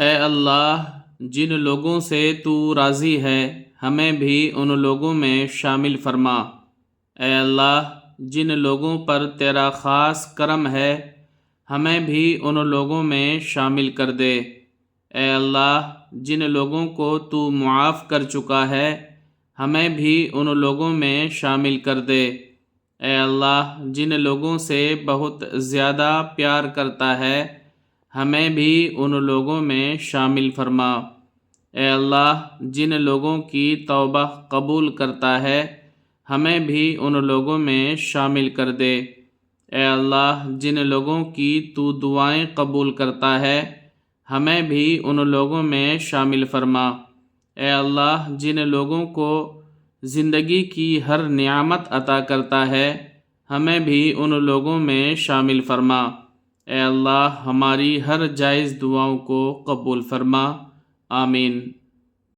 اے اللہ، جن لوگوں سے تو راضی ہے ہمیں بھی ان لوگوں میں شامل فرما۔ اے اللہ، جن لوگوں پر تیرا خاص کرم ہے ہمیں بھی ان لوگوں میں شامل کر دے۔ اے اللہ، جن لوگوں کو تو معاف کر چکا ہے ہمیں بھی ان لوگوں میں شامل کر دے۔ اے اللہ، جن لوگوں سے بہت زیادہ پیار کرتا ہے ہمیں بھی ان لوگوں میں شامل فرما۔ اے اللہ، جن لوگوں کی توبہ قبول کرتا ہے ہمیں بھی ان لوگوں میں شامل کر دے۔ اے اللہ، جن لوگوں کی تو دعائیں قبول کرتا ہے ہمیں بھی ان لوگوں میں شامل فرما۔ اے اللہ، جن لوگوں کو زندگی کی ہر نعمت عطا کرتا ہے ہمیں بھی ان لوگوں میں شامل فرما۔ اے اللہ، ہماری ہر جائز دعاؤں کو قبول فرما۔ آمین۔